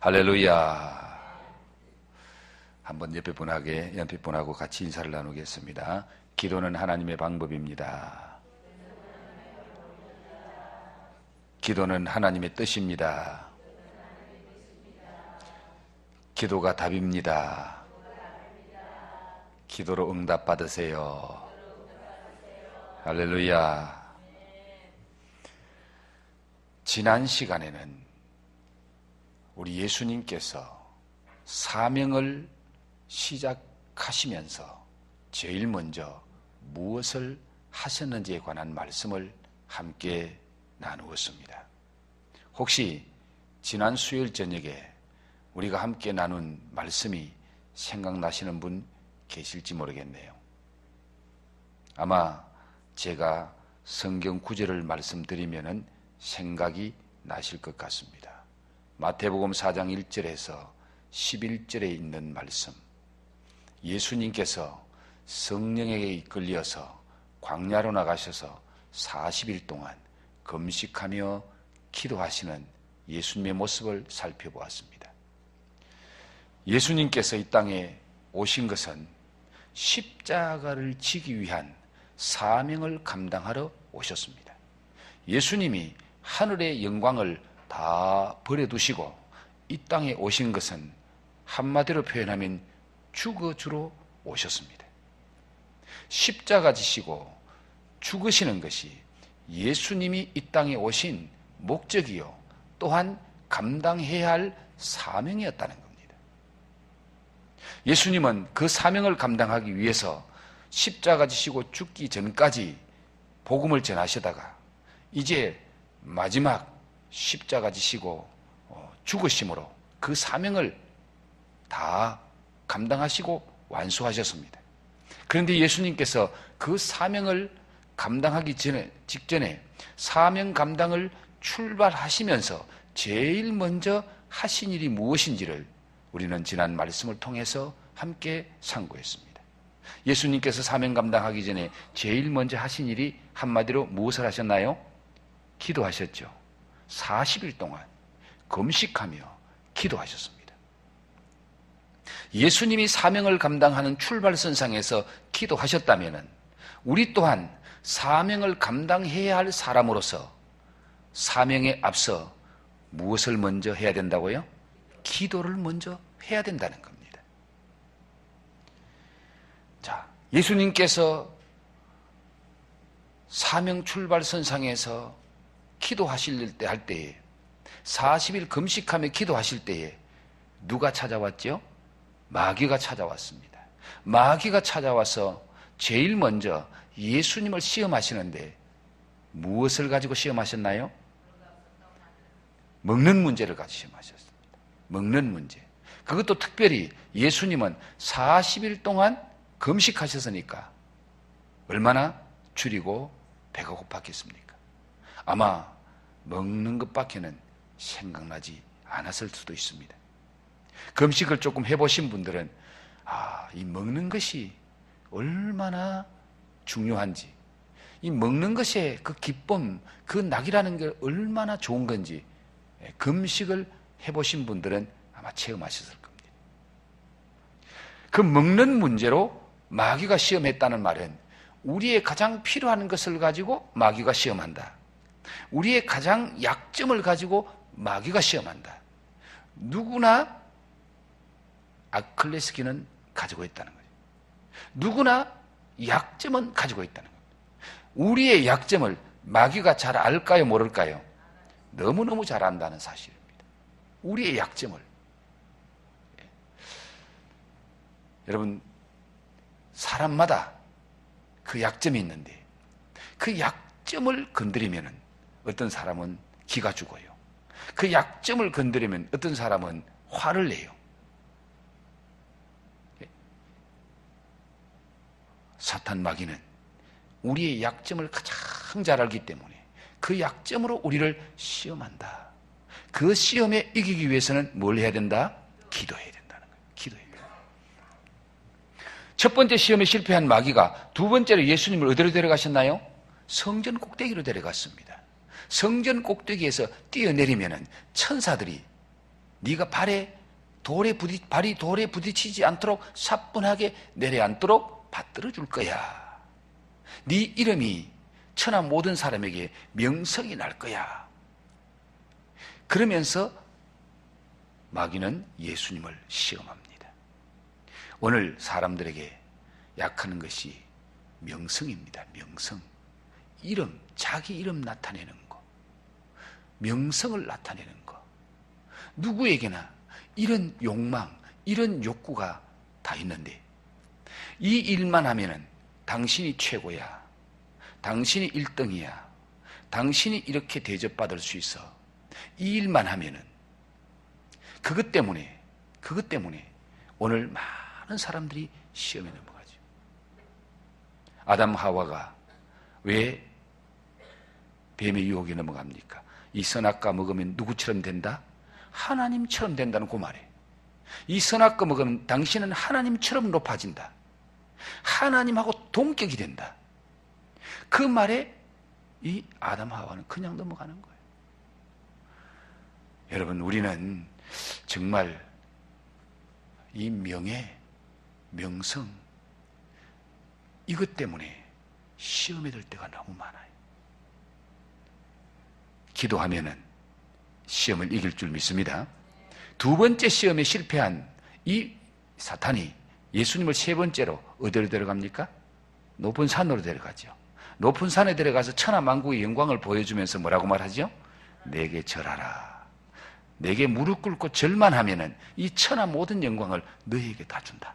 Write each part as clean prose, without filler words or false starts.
할렐루야. 한번 옆에 분하고 같이 인사를 나누겠습니다. 기도는 하나님의 방법입니다. 기도는 하나님의 뜻입니다. 기도가 답입니다. 기도로 응답 받으세요. 할렐루야. 지난 시간에는 우리 예수님께서 사명을 시작하시면서 제일 먼저 무엇을 하셨는지에 관한 말씀을 함께 나누었습니다. 혹시 지난 수요일 저녁에 우리가 함께 나눈 말씀이 생각나시는 분 계실지 모르겠네요. 아마 제가 성경 구절을 말씀드리면 생각이 나실 것 같습니다. 마태복음 4장 1절에서 11절에 있는 말씀, 예수님께서 성령에게 이끌려서 광야로 나가셔서 40일 동안 금식하며 기도하시는 예수님의 모습을 살펴보았습니다. 예수님께서 이 땅에 오신 것은 십자가를 지기 위한 사명을 감당하러 오셨습니다. 예수님이 하늘의 영광을 다 버려두시고 이 땅에 오신 것은 한마디로 표현하면 죽어주러 오셨습니다. 십자가 지시고 죽으시는 것이 예수님이 이 땅에 오신 목적이요 또한 감당해야 할 사명이었다는 겁니다. 예수님은 그 사명을 감당하기 위해서 십자가 지시고 죽기 전까지 복음을 전하시다가 이제 마지막 십자가 지시고 죽으심으로 그 사명을 다 감당하시고 완수하셨습니다. 그런데 예수님께서 그 사명을 감당하기 직전에 사명 감당을 출발하시면서 제일 먼저 하신 일이 무엇인지를 우리는 지난 말씀을 통해서 함께 상고했습니다. 예수님께서 사명 감당하기 전에 제일 먼저 하신 일이 한마디로 무엇을 하셨나요? 기도하셨죠. 40일 동안 금식하며 기도하셨습니다. 예수님이 사명을 감당하는 출발선상에서 기도하셨다면 우리 또한 사명을 감당해야 할 사람으로서 사명에 앞서 무엇을 먼저 해야 된다고요? 기도를 먼저 해야 된다는 겁니다. 자, 예수님께서 사명 출발선상에서 기도하실 때 할 때에 40일 금식하며 기도하실 때에 누가 찾아왔죠? 마귀가 찾아왔습니다. 마귀가 찾아와서 제일 먼저 예수님을 시험하시는데 무엇을 가지고 시험하셨나요? 먹는 문제를 가지고 시험하셨습니다. 먹는 문제. 그것도 특별히 예수님은 40일 동안 금식하셨으니까 얼마나 줄이고 배가 고팠겠습니까? 아마 먹는 것밖에는 생각나지 않았을 수도 있습니다. 금식을 조금 해보신 분들은 이 먹는 것이 얼마나 중요한지, 이 먹는 것의 그 기쁨, 그 낙이라는 게 얼마나 좋은 건지 금식을 해보신 분들은 아마 체험하셨을 겁니다. 그 먹는 문제로 마귀가 시험했다는 말은 우리의 가장 필요한 것을 가지고 마귀가 시험한다. 우리의 가장 약점을 가지고 마귀가 시험한다. 누구나 아킬레스腱은 가지고 있다는 거죠. 누구나 약점은 가지고 있다는 거죠. 우리의 약점을 마귀가 잘 알까요, 모를까요? 너무너무 잘 안다는 사실입니다. 우리의 약점을. 여러분, 사람마다 그 약점이 있는데 그 약점을 건드리면 어떤 사람은 기가 죽어요. 그 약점을 건드리면 어떤 사람은 화를 내요. 사탄 마귀는 우리의 약점을 가장 잘 알기 때문에 그 약점으로 우리를 시험한다. 그 시험에 이기기 위해서는 뭘 해야 된다? 기도해야 된다는 거예요. 기도해야 된다. 첫 번째 시험에 실패한 마귀가 두 번째로 예수님을 어디로 데려가셨나요? 성전 꼭대기로 데려갔습니다. 성전 꼭대기에서 뛰어내리면 천사들이 네가 발이 돌에 부딪히지 않도록 사뿐하게 내려앉도록 받들어 줄 거야. 네 이름이 천하 모든 사람에게 명성이 날 거야. 그러면서 마귀는 예수님을 시험합니다. 오늘 사람들에게 약하는 것이 명성입니다. 명성. 이름, 자기 이름 나타내는 거. 명성을 나타내는 거. 누구에게나 이런 욕망, 이런 욕구가 다 있는데 이 일만 하면은 당신이 최고야. 당신이 1등이야. 당신이 이렇게 대접받을 수 있어. 이 일만 하면은 그것 때문에 오늘 많은 사람들이 시험에 넘어가죠. 아담 하와가 왜 뱀의 유혹에 넘어갑니까? 이 선악과 먹으면 누구처럼 된다? 하나님처럼 된다는 그 말에 이 선악과 먹으면 당신은 하나님처럼 높아진다. 하나님하고 동격이 된다. 그 말에 이 아담 하와는 그냥 넘어가는 거예요. 여러분, 우리는 정말 이 명예, 명성 이것 때문에 시험에 들 때가 너무 많아요. 기도하면은 시험을 이길 줄 믿습니다. 두 번째 시험에 실패한 이 사탄이 예수님을 세 번째로 어디로 데려갑니까? 높은 산으로 데려가죠. 높은 산에 데려가서 천하만국의 영광을 보여주면서 뭐라고 말하죠? 내게 절하라. 내게 무릎 꿇고 절만 하면은 이 천하 모든 영광을 너희에게 다 준다.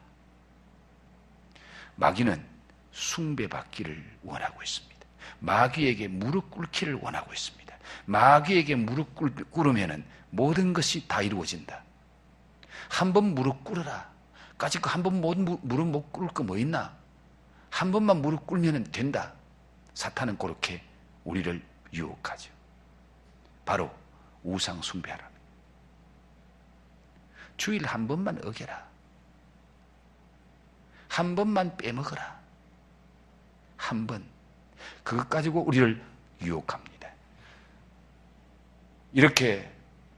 마귀는 숭배받기를 원하고 있습니다. 마귀에게 무릎 꿇기를 원하고 있습니다. 마귀에게 무릎 꿇으면은 모든 것이 다 이루어진다. 한 번 무릎 꿇어라. 까짓 거 한 번 무릎 못 꿇을 거 뭐 있나? 한 번만 무릎 꿇으면 된다. 사탄은 그렇게 우리를 유혹하죠. 바로 우상 숭배하라. 주일 한 번만 어겨라. 한 번만 빼먹어라. 한 번. 그것 가지고 우리를 유혹합니다. 이렇게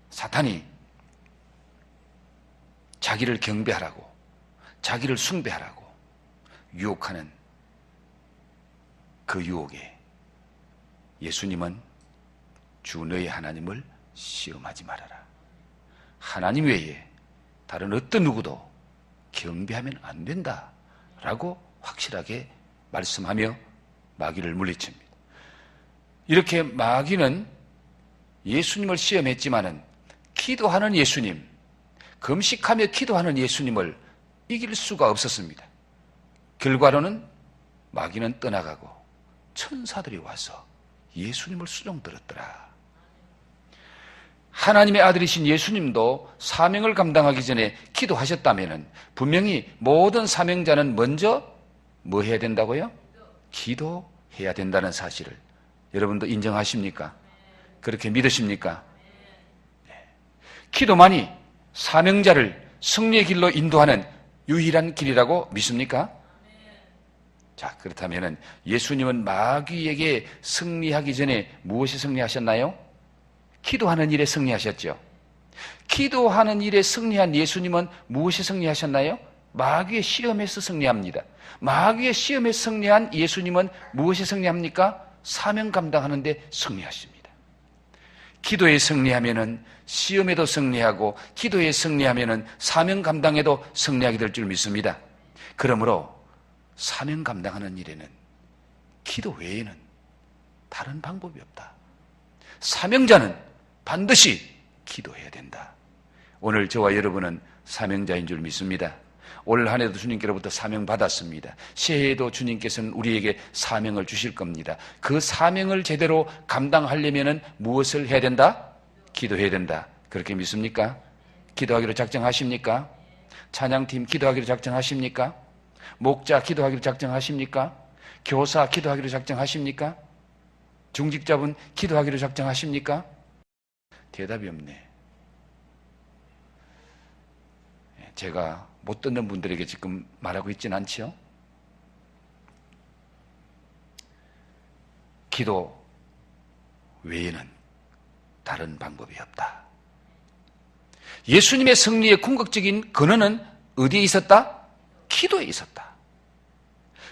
사탄이 자기를 경배하라고, 자기를 숭배하라고 유혹하는 그 유혹에 예수님은 주 너희 하나님을 시험하지 말아라. 하나님 외에 다른 어떤 누구도 경배하면 안 된다 라고 확실하게 말씀하며 마귀를 물리칩니다. 이렇게 마귀는 예수님을 시험했지만은 기도하는 예수님, 금식하며 기도하는 예수님을 이길 수가 없었습니다. 결과로는 마귀는 떠나가고 천사들이 와서 예수님을 수종들었더라. 하나님의 아들이신 예수님도 사명을 감당하기 전에 기도하셨다면 분명히 모든 사명자는 먼저 뭐 해야 된다고요? 기도해야 된다는 사실을 여러분도 인정하십니까? 그렇게 믿으십니까? 네. 기도만이 사명자를 승리의 길로 인도하는 유일한 길이라고 믿습니까? 자, 그렇다면 예수님은 마귀에게 승리하기 전에 무엇이 승리하셨나요? 기도하는 일에 승리하셨죠. 기도하는 일에 승리한 예수님은 무엇이 승리하셨나요? 마귀의 시험에서 승리합니다. 마귀의 시험에 승리한 예수님은 무엇에 승리합니까? 사명 감당하는 데 승리하십니다. 기도에 승리하면은 시험에도 승리하고 기도에 승리하면은 사명 감당에도 승리하게 될 줄 믿습니다. 그러므로 사명 감당하는 일에는 기도 외에는 다른 방법이 없다. 사명자는 반드시 기도해야 된다. 오늘 저와 여러분은 사명자인 줄 믿습니다. 올 한 해도 주님께로부터 사명 받았습니다. 새해에도 주님께서는 우리에게 사명을 주실 겁니다. 그 사명을 제대로 감당하려면 무엇을 해야 된다? 기도해야 된다. 그렇게 믿습니까? 기도하기로 작정하십니까? 찬양팀 기도하기로 작정하십니까? 목자 기도하기로 작정하십니까? 교사 기도하기로 작정하십니까? 중직자분 기도하기로 작정하십니까? 대답이 없네. 제가 못 듣는 분들에게 지금 말하고 있지는 않지요? 기도 외에는 다른 방법이 없다. 예수님의 승리의 궁극적인 근원은 어디에 있었다? 기도에 있었다.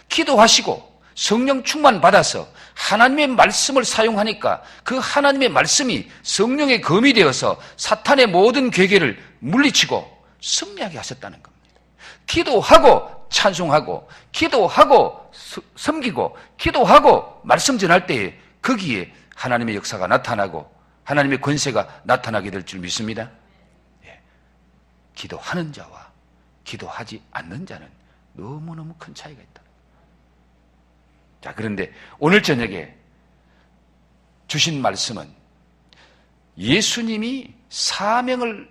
기도하시고 성령 충만 받아서 하나님의 말씀을 사용하니까 그 하나님의 말씀이 성령의 검이 되어서 사탄의 모든 괴계를 물리치고 승리하게 하셨다는 겁니다. 기도하고 찬송하고 기도하고 섬기고 기도하고 말씀 전할 때에 거기에 하나님의 역사가 나타나고 하나님의 권세가 나타나게 될 줄 믿습니다. 예. 기도하는 자와 기도하지 않는 자는 너무너무 큰 차이가 있다. 자, 그런데 오늘 저녁에 주신 말씀은 예수님이 사명을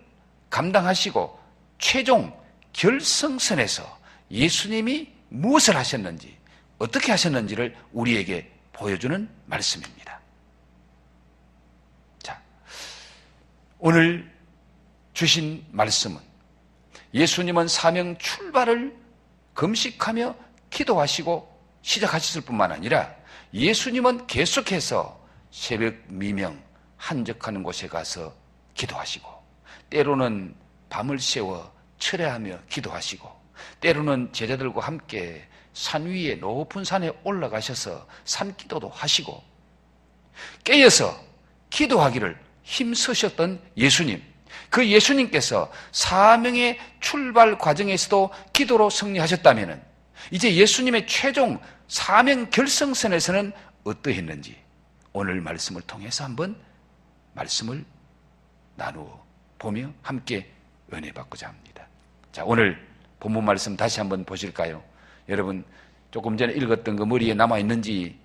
감당하시고 최종 결승선에서 예수님이 무엇을 하셨는지, 어떻게 하셨는지를 우리에게 보여주는 말씀입니다. 자, 오늘 주신 말씀은 예수님은 사명 출발을 금식하며 기도하시고 시작하셨을 뿐만 아니라 예수님은 계속해서 새벽 미명 한적하는 곳에 가서 기도하시고 때로는 밤을 새워 철야하며 기도하시고 때로는 제자들과 함께 산 위에 높은 산에 올라가셔서 산기도도 하시고 깨어서 기도하기를 힘쓰셨던 예수님, 그 예수님께서 사명의 출발 과정에서도 기도로 승리하셨다면 이제 예수님의 최종 사명 결승선에서는 어떠했는지 오늘 말씀을 통해서 한번 말씀을 나누어 보며 함께 은혜 받고자 합니다. 자, 오늘 본문 말씀 다시 한번 보실까요? 여러분 조금 전에 읽었던 거 머리에 남아있는지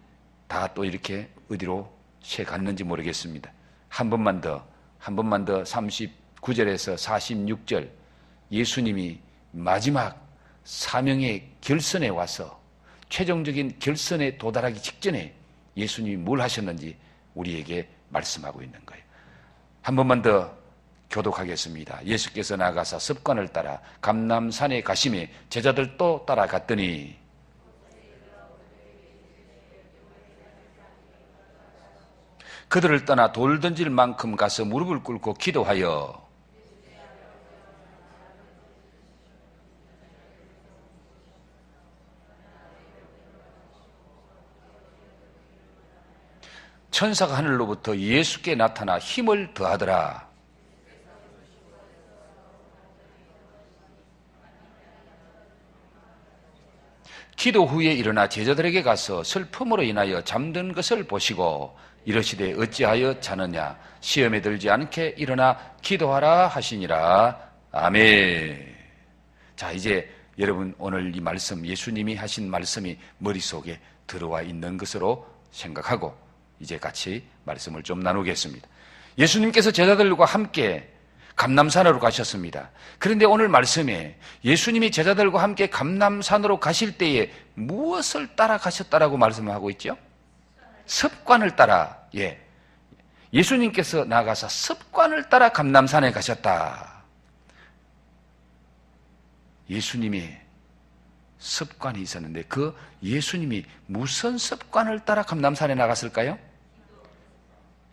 다 또 이렇게 어디로 새갔는지 모르겠습니다. 한 번만 더 39절에서 46절 예수님이 마지막 사명의 결선에 와서 최종적인 결선에 도달하기 직전에 예수님이 뭘 하셨는지 우리에게 말씀하고 있는 거예요. 한 번만 더 교독하겠습니다. 예수께서 나가사 습관을 따라 감람산에 가시매 제자들도 따라갔더니 그들을 떠나 돌 던질 만큼 가서 무릎을 꿇고 기도하여 천사가 하늘로부터 예수께 나타나 힘을 더하더라. 기도 후에 일어나 제자들에게 가서 슬픔으로 인하여 잠든 것을 보시고 이르시되 어찌하여 자느냐 시험에 들지 않게 일어나 기도하라 하시니라. 아멘. 자, 이제 여러분 오늘 이 말씀 예수님이 하신 말씀이 머릿속에 들어와 있는 것으로 생각하고 이제 같이 말씀을 좀 나누겠습니다. 예수님께서 제자들과 함께 감람산으로 가셨습니다. 그런데 오늘 말씀에 예수님이 제자들과 함께 감람산으로 가실 때에 무엇을 따라 가셨다라고 말씀하고 있죠? 습관을 따라. 예. 예수님께서 나가서 습관을 따라 감람산에 가셨다. 예수님의 습관이 있었는데 그 예수님이 무슨 습관을 따라 감람산에 나갔을까요?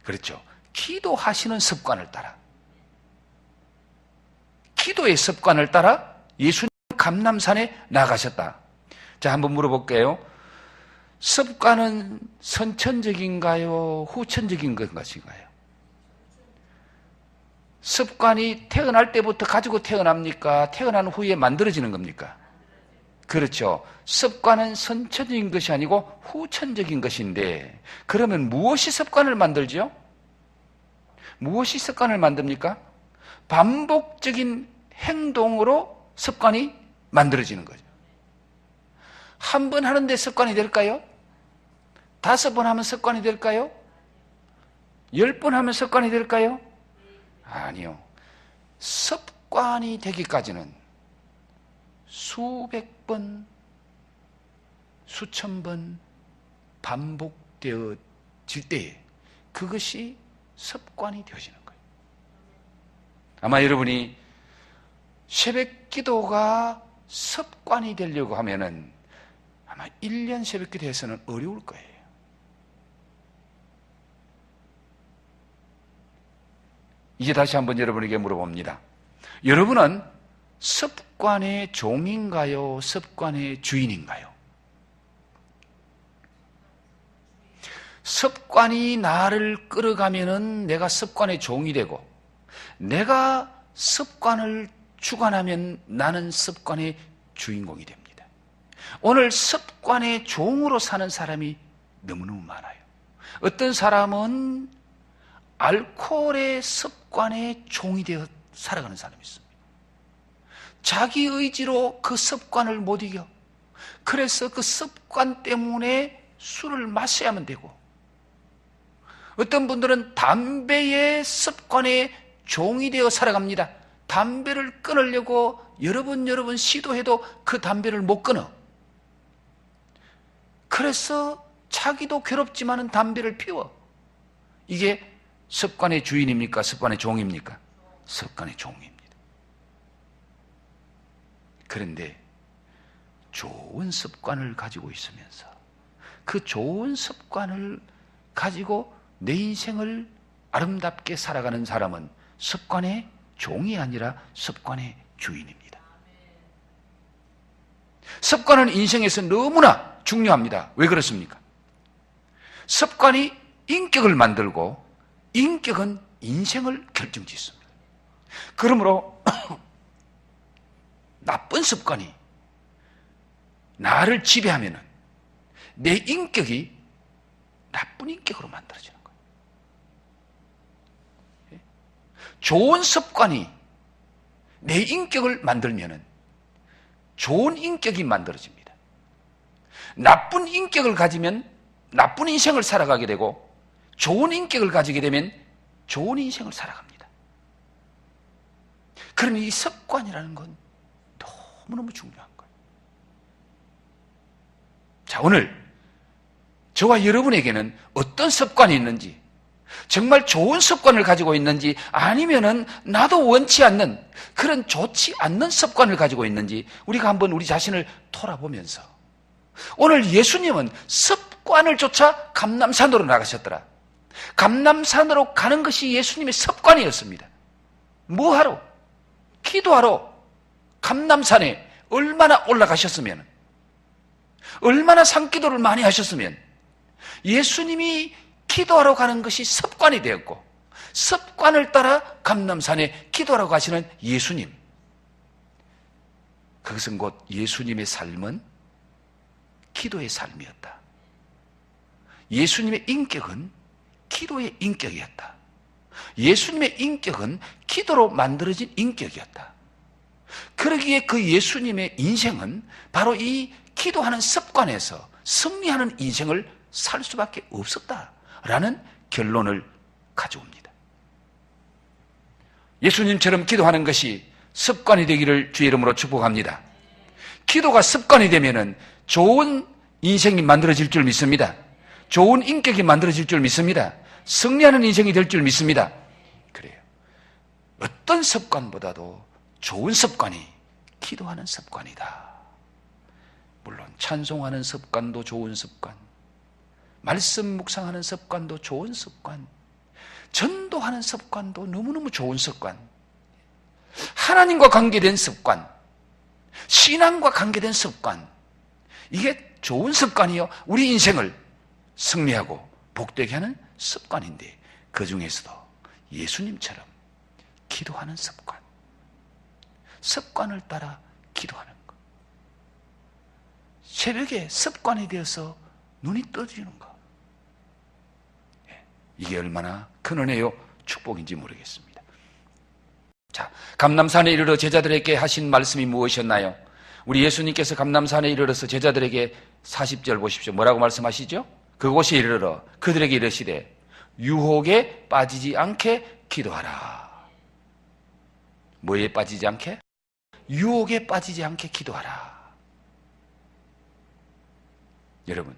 그렇죠. 기도하시는 습관을 따라. 기도의 습관을 따라 예수님 감람산에 나가셨다. 자, 한번 물어볼게요. 습관은 선천적인가요? 후천적인 것인가요? 습관이 태어날 때부터 가지고 태어납니까? 태어난 후에 만들어지는 겁니까? 그렇죠. 습관은 선천적인 것이 아니고 후천적인 것인데 그러면 무엇이 습관을 만들죠? 무엇이 습관을 만듭니까? 반복적인 행동으로 습관이 만들어지는 거죠. 한 번 하는데 습관이 될까요? 5번 하면 습관이 될까요? 10번 하면 습관이 될까요? 아니요. 습관이 되기까지는 수백 번, 수천 번 반복되어질 때에 그것이 습관이 되어지는 거예요. 아마 여러분이 새벽 기도가 습관이 되려고 하면은 아마 1년 새벽 기도에서는 어려울 거예요. 이제 다시 한번 여러분에게 물어봅니다. 여러분은 습관의 종인가요? 습관의 주인인가요? 습관이 나를 끌어가면은 내가 습관의 종이 되고, 내가 습관을 주관하면 나는 습관의 주인공이 됩니다. 오늘 습관의 종으로 사는 사람이 너무너무 많아요. 어떤 사람은 알코올의 습관의 종이 되어 살아가는 사람이 있습니다. 자기 의지로 그 습관을 못 이겨. 그래서 그 습관 때문에 술을 마셔야만 되고, 어떤 분들은 담배의 습관에 종이 되어 살아갑니다. 담배를 끊으려고 여러 번 시도해도 그 담배를 못 끊어. 그래서 자기도 괴롭지만은 담배를 피워. 이게 습관의 주인입니까? 습관의 종입니까? 습관의 종입니다. 그런데 좋은 습관을 가지고 있으면서 그 좋은 습관을 가지고 내 인생을 아름답게 살아가는 사람은 습관의 종이 아니라 습관의 주인입니다. 습관은 인생에서 너무나 중요합니다. 왜 그렇습니까? 습관이 인격을 만들고 인격은 인생을 결정짓습니다. 그러므로 나쁜 습관이 나를 지배하면은 내 인격이 나쁜 인격으로 만들어지는 거예요. 좋은 습관이 내 인격을 만들면은 좋은 인격이 만들어집니다. 나쁜 인격을 가지면 나쁜 인생을 살아가게 되고, 좋은 인격을 가지게 되면 좋은 인생을 살아갑니다. 그러니 이 습관이라는 건 너무너무 중요한 거예요. 자, 오늘 저와 여러분에게는 어떤 습관이 있는지, 정말 좋은 습관을 가지고 있는지, 아니면은 나도 원치 않는 그런 좋지 않는 습관을 가지고 있는지 우리가 한번 우리 자신을 돌아보면서, 오늘 예수님은 습관을 쫓아 감람산으로 나가셨더라. 감람산으로 가는 것이 예수님의 습관이었습니다. 뭐하러? 기도하러 감람산에 얼마나 올라가셨으면, 얼마나 산기도를 많이 하셨으면 예수님이 기도하러 가는 것이 습관이 되었고, 습관을 따라 감람산에 기도하러 가시는 예수님, 그것은 곧 예수님의 삶은 기도의 삶이었다. 예수님의 인격은 기도의 인격이었다. 예수님의 인격은 기도로 만들어진 인격이었다. 그러기에 그 예수님의 인생은 바로 이 기도하는 습관에서 승리하는 인생을 살 수밖에 없었다라는 결론을 가져옵니다. 예수님처럼 기도하는 것이 습관이 되기를 주의 이름으로 축복합니다. 기도가 습관이 되면은 좋은 인생이 만들어질 줄 믿습니다. 좋은 인격이 만들어질 줄 믿습니다. 승리하는 인생이 될 줄 믿습니다. 그래요. 어떤 습관보다도 좋은 습관이 기도하는 습관이다. 물론 찬송하는 습관도 좋은 습관, 말씀 묵상하는 습관도 좋은 습관, 전도하는 습관도 너무너무 좋은 습관, 하나님과 관계된 습관, 신앙과 관계된 습관, 이게 좋은 습관이요, 우리 인생을 승리하고 복되게 하는 습관인데, 그 중에서도 예수님처럼 기도하는 습관, 습관을 따라 기도하는 것, 새벽에 습관이 되어서 눈이 떠지는 것, 이게 얼마나 큰 은혜요 축복인지 모르겠습니다. 자, 감람산에 이르러 제자들에게 하신 말씀이 무엇이었나요? 우리 예수님께서 감람산에 이르러서 제자들에게 40절 보십시오. 뭐라고 말씀하시죠? 그곳에 이르러 그들에게 이르시되 유혹에 빠지지 않게 기도하라. 뭐에 빠지지 않게? 유혹에 빠지지 않게 기도하라. 여러분,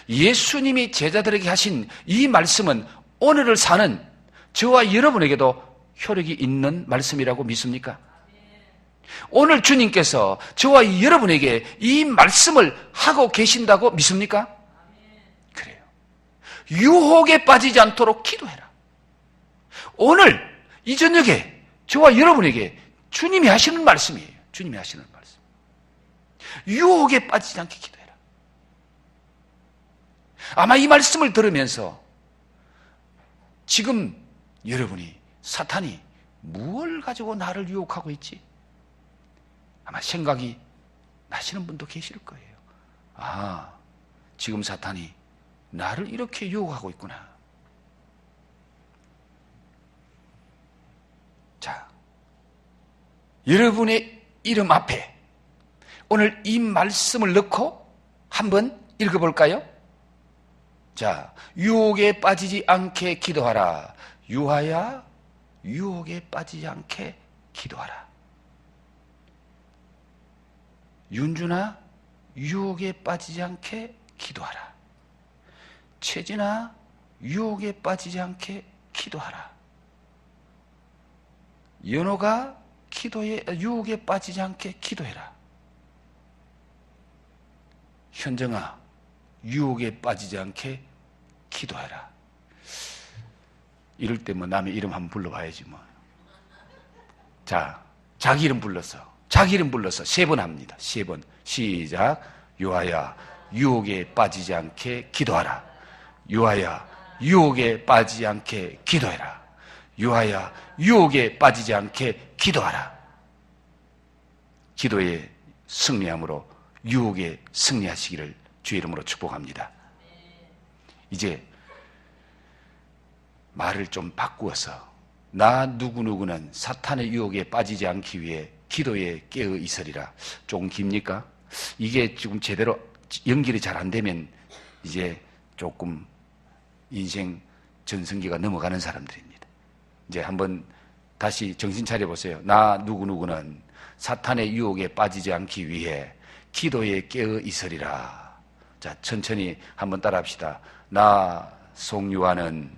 예수님이 제자들에게 하신 이 말씀은 오늘을 사는 저와 여러분에게도 효력이 있는 말씀이라고 믿습니까? 오늘 주님께서 저와 여러분에게 이 말씀을 하고 계신다고 믿습니까? 그래요. 유혹에 빠지지 않도록 기도해라. 오늘 이 저녁에 저와 여러분에게 주님이 하시는 말씀이에요. 주님이 하시는 말씀. 유혹에 빠지지 않게 기도해라. 아마 이 말씀을 들으면서 지금 여러분이 사탄이 무엇을 가지고 나를 유혹하고 있지? 아마 생각이 나시는 분도 계실 거예요. 아, 지금 사탄이 나를 이렇게 유혹하고 있구나. 자, 여러분의 이름 앞에 오늘 이 말씀을 넣고 한번 읽어볼까요? 자, 유혹에 빠지지 않게 기도하라. 유하야, 유혹에 빠지지 않게 기도하라. 윤준아, 유혹에 빠지지 않게 기도하라. 채진아, 유혹에 빠지지 않게 기도하라. 연호가 유혹에 빠지지 않게 기도해라. 현정아, 유혹에 빠지지 않게 기도해라. 이럴 때 뭐 남의 이름 한번 불러봐야지 뭐. 자, 자기 이름 불러서 3번 합니다. 3번. 시작. 유하야, 유혹에 빠지지 않게 기도하라. 유하야, 유혹에 빠지지 않게 기도해라. 유하야, 유혹에 빠지지 않게 기도하라. 기도에 승리함으로 유혹에 승리하시기를 주의 이름으로 축복합니다. 이제 말을 좀 바꾸어서 나 누구누구는 사탄의 유혹에 빠지지 않기 위해 기도에 깨어 있으리라. 조금 깁니까? 이게 지금 제대로 연결이 잘 안 되면 이제 조금 인생 전성기가 넘어가는 사람들입니다. 이제 한번 다시 정신 차려보세요. 나 누구누구는 사탄의 유혹에 빠지지 않기 위해 기도에 깨어 있으리라. 자, 천천히 한번 따라합시다. 나 송유아는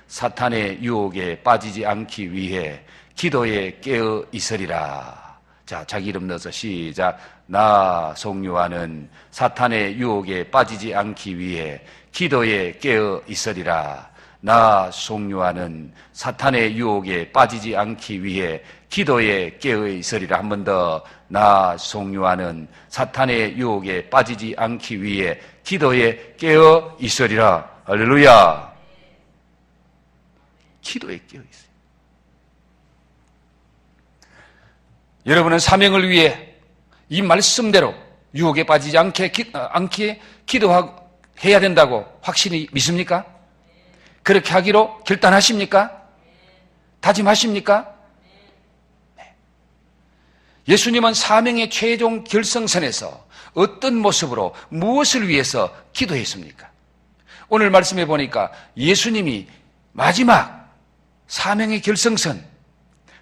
사탄의 유혹에 빠지지 않기 위해 기도에 깨어 있으리라. 자, 자기 이름 넣어서 시작. 나 송유아는 사탄의 유혹에 빠지지 않기 위해 기도에 깨어 있으리라. 나 송유아는 사탄의 유혹에 빠지지 않기 위해 기도에 깨어 있으리라. 한 번 더. 나 송유아는 사탄의 유혹에 빠지지 않기 위해 기도에 깨어 있으리라. 할렐루야. 기도에 깨어 있어요. 여러분은 사명을 위해 이 말씀대로 유혹에 빠지지 않게 기도해야 된다고 확실히 믿습니까? 그렇게 하기로 결단하십니까? 다짐하십니까? 네. 예수님은 사명의 최종 결성선에서 어떤 모습으로 무엇을 위해서 기도했습니까? 오늘 말씀해 보니까 예수님이 마지막 사명의 결성선,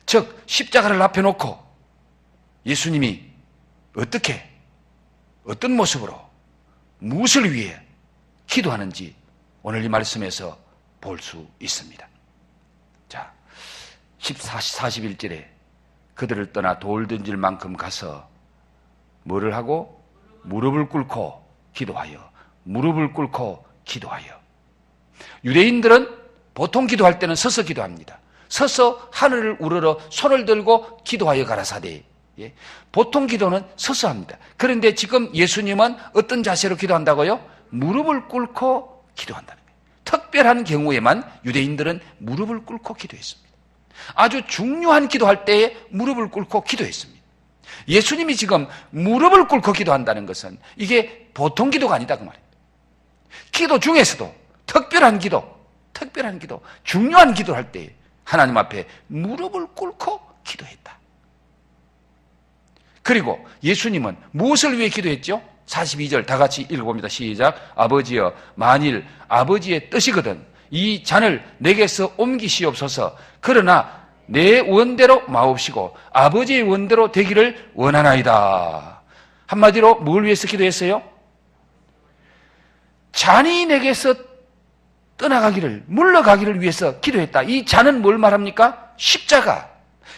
즉 십자가를 앞에 놓고 예수님이 어떤 모습으로 무엇을 위해 기도하는지 오늘 이 말씀에서 볼 수 있습니다. 자, 41절에 그들을 떠나 돌 던질 만큼 가서 뭐를 하고? 무릎을 꿇고 기도하여. 무릎을 꿇고 기도하여. 유대인들은 보통 기도할 때는 서서 기도합니다. 서서 하늘을 우러러 손을 들고 기도하여 가라사대. 예. 보통 기도는 서서 합니다. 그런데 지금 예수님은 어떤 자세로 기도한다고요? 무릎을 꿇고 기도한다는 거예요. 특별한 경우에만 유대인들은 무릎을 꿇고 기도했습니다. 아주 중요한 기도할 때에 무릎을 꿇고 기도했습니다. 예수님이 지금 무릎을 꿇고 기도한다는 것은 이게 보통 기도가 아니다 그 말입니다. 기도 중에서도 특별한 기도, 중요한 기도할 때에 하나님 앞에 무릎을 꿇고 기도했다. 그리고 예수님은 무엇을 위해 기도했죠? 42절 다 같이 읽어봅니다. 시작. 아버지여, 만일 아버지의 뜻이거든 이 잔을 내게서 옮기시옵소서. 그러나 내 원대로 마옵시고 아버지의 원대로 되기를 원하나이다. 한마디로 뭘 위해서 기도했어요? 잔이 내게서 떠나가기를, 물러가기를 위해서 기도했다. 이 잔은 뭘 말합니까?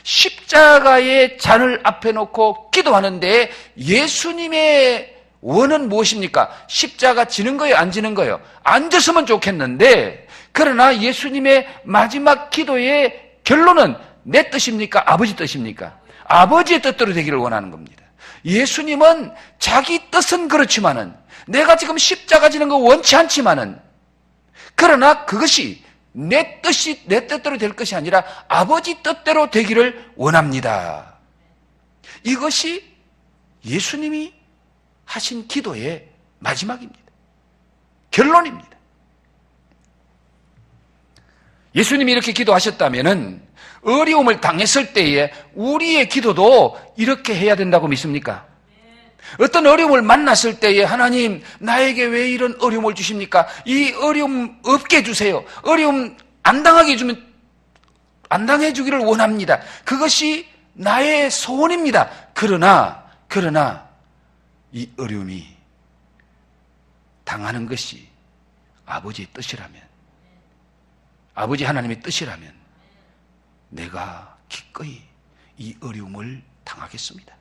십자가의 잔을 앞에 놓고 기도하는데 예수님의 원은 무엇입니까? 십자가 지는 거예요? 안 지는 거예요? 안 졌으면 좋겠는데, 그러나 예수님의 마지막 기도의 결론은 내 뜻입니까? 아버지 뜻입니까? 아버지의 뜻대로 되기를 원하는 겁니다. 예수님은 자기 뜻은 그렇지만은, 내가 지금 십자가 지는 거 원치 않지만은, 그러나 그것이 내 뜻대로 될 것이 아니라 아버지 뜻대로 되기를 원합니다. 이것이 예수님이 하신 기도의 마지막입니다. 결론입니다. 예수님이 이렇게 기도하셨다면은 어려움을 당했을 때에 우리의 기도도 이렇게 해야 된다고 믿습니까? 어떤 어려움을 만났을 때에 하나님, 나에게 왜 이런 어려움을 주십니까? 이 어려움 없게 해주세요. 어려움 안 당하게 해주면 안 당해주기를 원합니다. 그것이 나의 소원입니다. 그러나 이 어려움이 당하는 것이 아버지의 뜻이라면, 아버지 하나님의 뜻이라면 내가 기꺼이 이 어려움을 당하겠습니다.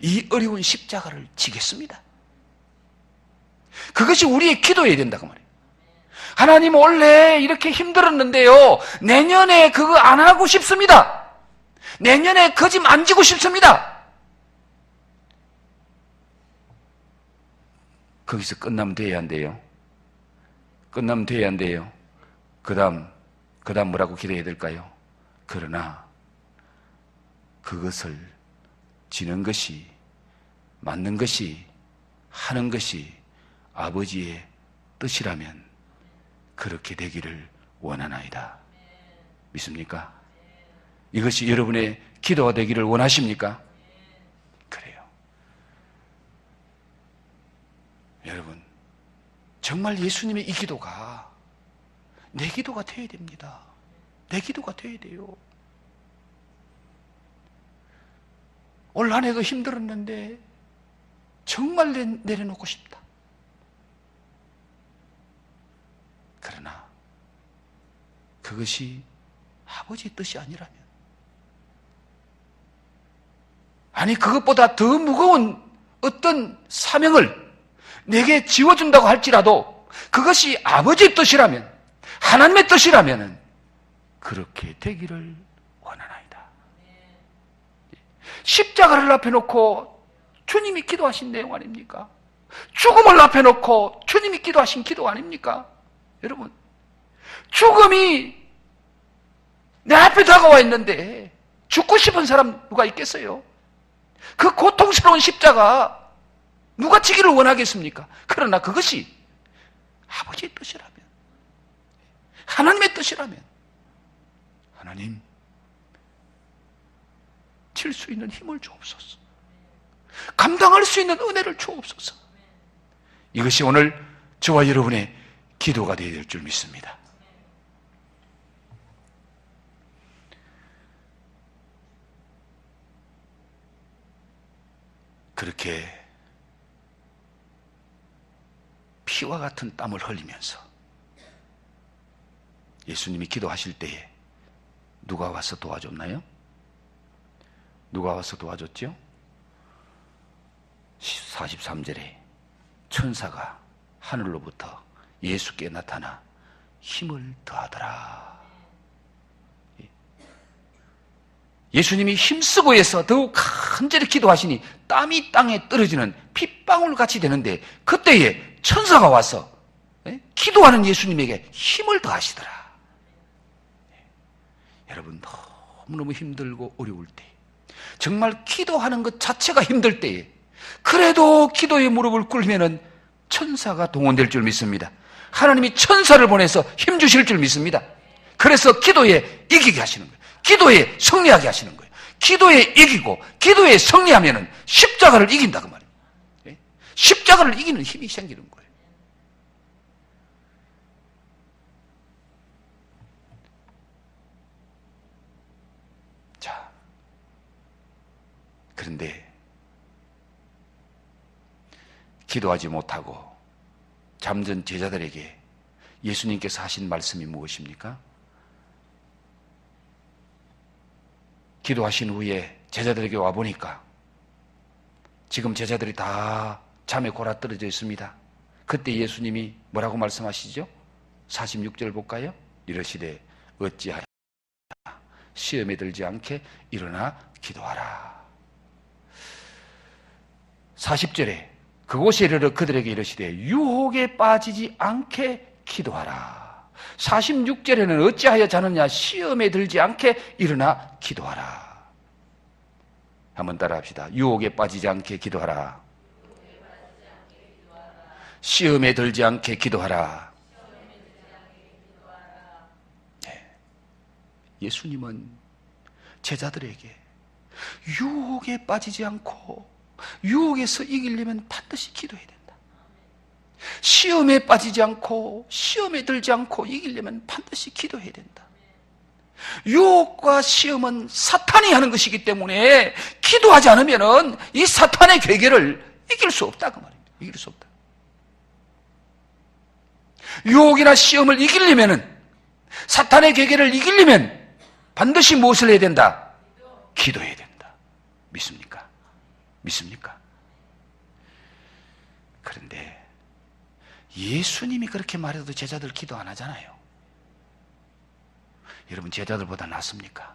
이 어려운 십자가를 지겠습니다. 그것이 우리의 기도여야 된다고 말이에요. 하나님, 원래 이렇게 힘들었는데요, 내년에 그거 안 하고 싶습니다. 내년에 그 짐 안 지고 싶습니다. 거기서 끝나면 돼야 한대요. 끝나면 돼야 한대요. 그 다음 뭐라고 기도해야 될까요? 그러나 그것을 지는 것이, 맞는 것이, 하는 것이 아버지의 뜻이라면 그렇게 되기를 원하나이다. 믿습니까? 이것이 여러분의 기도가 되기를 원하십니까? 그래요. 여러분, 정말 예수님의 이 기도가 내 기도가 되어야 됩니다. 내 기도가 되어야 돼요. 올 한 해도 힘들었는데 정말 내려놓고 싶다. 그러나 그것이 아버지의 뜻이 아니라면, 아니 그것보다 더 무거운 어떤 사명을 내게 지워준다고 할지라도 그것이 아버지의 뜻이라면, 하나님의 뜻이라면 그렇게 되기를 원하나이다. 십자가를 앞에 놓고 주님이 기도하신 내용 아닙니까? 죽음을 앞에 놓고 주님이 기도하신 기도 아닙니까? 여러분, 죽음이 내 앞에 다가와 있는데 죽고 싶은 사람 누가 있겠어요? 그 고통스러운 십자가 누가 지기를 원하겠습니까? 그러나 그것이 아버지의 뜻이라면, 하나님의 뜻이라면, 하나님, 칠 수 있는 힘을 주옵소서. 감당할 수 있는 은혜를 주옵소서. 이것이 오늘 저와 여러분의 기도가 되어야 될 줄 믿습니다. 그렇게 피와 같은 땀을 흘리면서 예수님이 기도하실 때에 누가 와서 도와줬나요? 누가 와서 도와줬죠? 43절에 천사가 하늘로부터 예수께 나타나 힘을 더하더라. 예수님이 힘쓰고 해서 더욱 간절히 기도하시니 땀이 땅에 떨어지는 핏방울 같이 되는데, 그때에 천사가 와서 기도하는 예수님에게 힘을 더하시더라. 여러분, 너무너무 힘들고 어려울 때, 정말 기도하는 것 자체가 힘들 때에 그래도 기도의 무릎을 꿇으면은 천사가 동원될 줄 믿습니다. 하나님이 천사를 보내서 힘 주실 줄 믿습니다. 그래서 기도에 이기게 하시는 거예요. 기도에 승리하게 하시는 거예요. 기도에 이기고 기도에 승리하면은 십자가를 이긴다고 말이에요. 십자가를 이기는 힘이 생기는 거예요. 자, 그런데 기도하지 못하고 잠든 제자들에게 예수님께서 하신 말씀이 무엇입니까? 기도하신 후에 제자들에게 와보니까 지금 제자들이 다 잠에 골아떨어져 있습니다. 그때 예수님이 뭐라고 말씀하시죠? 46절 볼까요? 이러시되 어찌하여 시험에 들지 않게 일어나 기도하라. 40절에 그곳에 이르러 그들에게 이르시되 유혹에 빠지지 않게 기도하라. 46절에는 어찌하여 자느냐 시험에 들지 않게 일어나 기도하라. 한번 따라합시다. 유혹에 빠지지 않게 기도하라. 시험에 들지 않게 기도하라. 네. 예수님은 제자들에게 유혹에 빠지지 않고 유혹에서 이기려면 반드시 기도해야 된다. 시험에 빠지지 않고 시험에 들지 않고 이기려면 반드시 기도해야 된다. 유혹과 시험은 사탄이 하는 것이기 때문에 기도하지 않으면 이 사탄의 괴계를 이길 수 없다 그 말입니다. 이길 수 없다. 유혹이나 시험을 이기려면, 사탄의 괴계를 이기려면 반드시 무엇을 해야 된다? 기도해야 된다. 믿습니까? 믿습니까? 그런데 예수님이 그렇게 말해도 제자들 기도 안 하잖아요. 여러분 제자들보다 낫습니까?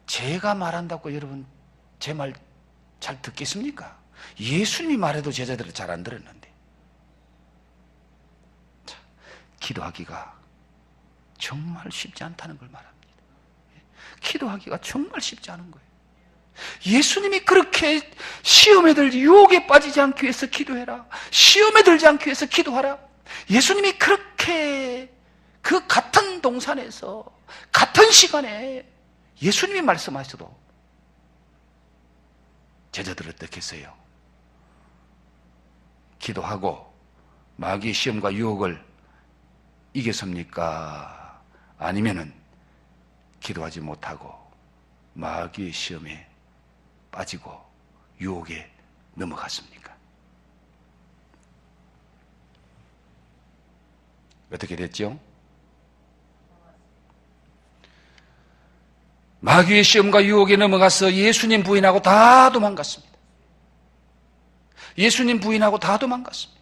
제가 말한다고 여러분 제 말 잘 듣겠습니까? 예수님이 말해도 제자들은 잘 안 들었는데. 자, 기도하기가 정말 쉽지 않다는 걸 말합니다. 기도하기가 정말 쉽지 않은 거예요. 예수님이 그렇게 시험에 들지 유혹에 빠지지 않기 위해서 기도해라. 시험에 들지 않기 위해서 기도하라. 예수님이 그렇게 그 같은 동산에서 같은 시간에 예수님이 말씀하셔도 제자들 어떻게 했어요? 기도하고 마귀의 시험과 유혹을 이겼습니까? 아니면은 기도하지 못하고 마귀의 시험에 빠지고 유혹에 넘어갔습니까? 어떻게 됐죠? 마귀의 시험과 유혹에 넘어가서 예수님 부인하고 다 도망갔습니다. 예수님 부인하고 다 도망갔습니다.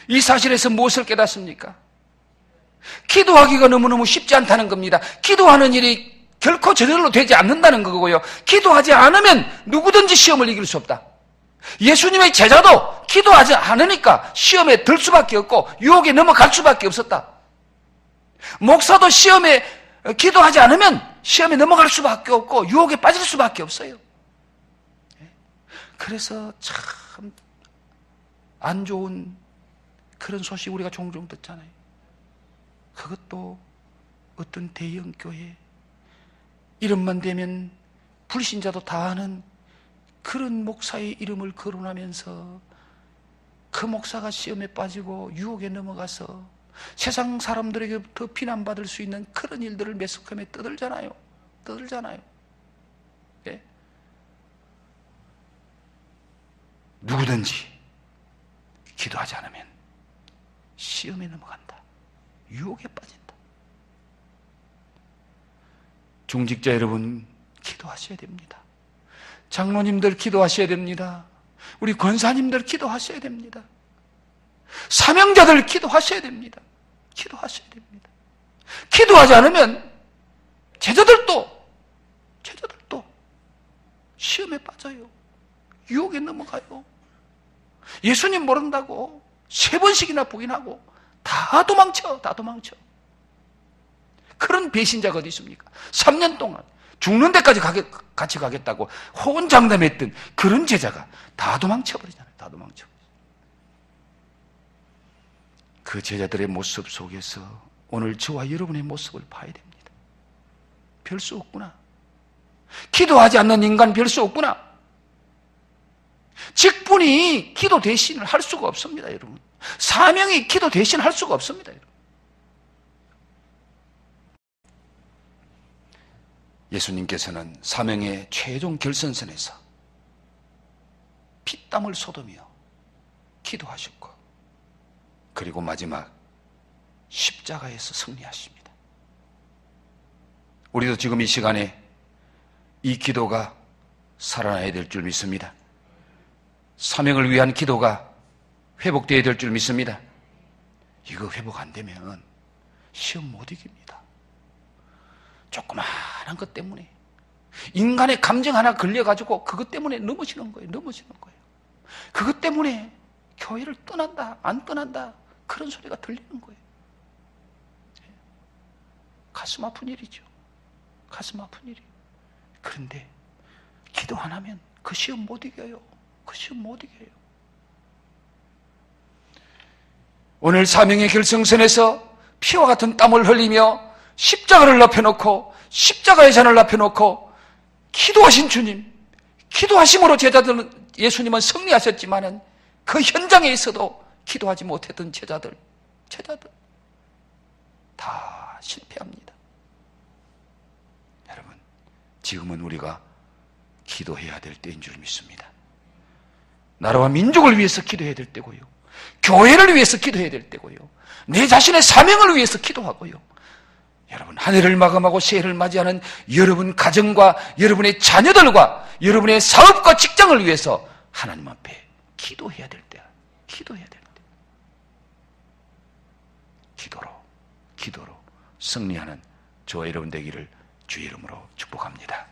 이 사실에서 무엇을 깨닫습니까? 기도하기가 너무너무 쉽지 않다는 겁니다. 기도하는 일이 결코 저절로 되지 않는다는 거고요. 기도하지 않으면 누구든지 시험을 이길 수 없다. 예수님의 제자도 기도하지 않으니까 시험에 들 수밖에 없고 유혹에 넘어갈 수밖에 없었다. 목사도 시험에 기도하지 않으면 시험에 넘어갈 수밖에 없고 유혹에 빠질 수밖에 없어요. 그래서 참 안 좋은 그런 소식 우리가 종종 듣잖아요. 그것도 어떤 대형 교회 이름만 대면 불신자도 다 아는 그런 목사의 이름을 거론하면서 그 목사가 시험에 빠지고 유혹에 넘어가서 세상 사람들에게부터 비난받을 수 있는 그런 일들을 매스컴에 떠들잖아요. 예? 누구든지 기도하지 않으면 시험에 넘어간다. 유혹에 빠진다. 중직자 여러분 기도하셔야 됩니다. 장로님들 기도하셔야 됩니다. 우리 권사님들 기도하셔야 됩니다. 사명자들 기도하셔야 됩니다. 기도하셔야 됩니다. 기도하지 않으면 제자들도 시험에 빠져요. 유혹에 넘어가요. 예수님 모른다고 3번씩이나 부인하고 다 도망쳐. 그런 배신자가 어디 있습니까? 3년 동안 죽는 데까지 같이 가겠다고 호언장담했던 그런 제자가 다 도망쳐버리잖아요. 다 도망쳐. 그 제자들의 모습 속에서 오늘 저와 여러분의 모습을 봐야 됩니다. 별 수 없구나. 기도하지 않는 인간 별 수 없구나. 직분이 기도 대신을 할 수가 없습니다, 여러분. 사명이 기도 대신할 수가 없습니다, 여러분. 예수님께서는 사명의 최종 결선선에서 피땀을 쏟으며 기도하셨고 그리고 마지막 십자가에서 승리하십니다. 우리도 지금 이 시간에 이 기도가 살아나야 될 줄 믿습니다. 사명을 위한 기도가 회복되어야 될 줄 믿습니다. 이거 회복 안 되면 시험 못 이깁니다. 조그마한 것 때문에, 인간의 감정 하나 걸려가지고 그것 때문에 넘어지는 거예요. 그것 때문에 교회를 떠난다, 안 떠난다, 그런 소리가 들리는 거예요. 가슴 아픈 일이죠. 가슴 아픈 일이에요. 그런데 기도 안 하면 그 시험 못 이겨요. 그 시험 못 이겨요. 오늘 사명의 결승선에서 피와 같은 땀을 흘리며 십자가를 납혀놓고, 십자가의 잔을 납혀놓고 기도하신 주님, 기도하심으로 제자들은, 예수님은 승리하셨지만은 그 현장에 있어도 기도하지 못했던 제자들 다 실패합니다. 여러분, 지금은 우리가 기도해야 될 때인 줄 믿습니다. 나라와 민족을 위해서 기도해야 될 때고요, 교회를 위해서 기도해야 될 때고요, 내 자신의 사명을 위해서 기도하고요. 여러분, 한 해를 마감하고 새해를 맞이하는 여러분 가정과 여러분의 자녀들과 여러분의 사업과 직장을 위해서 하나님 앞에 기도해야 될 때, 기도로 승리하는 저와 여러분 되기를 주의 이름으로 축복합니다.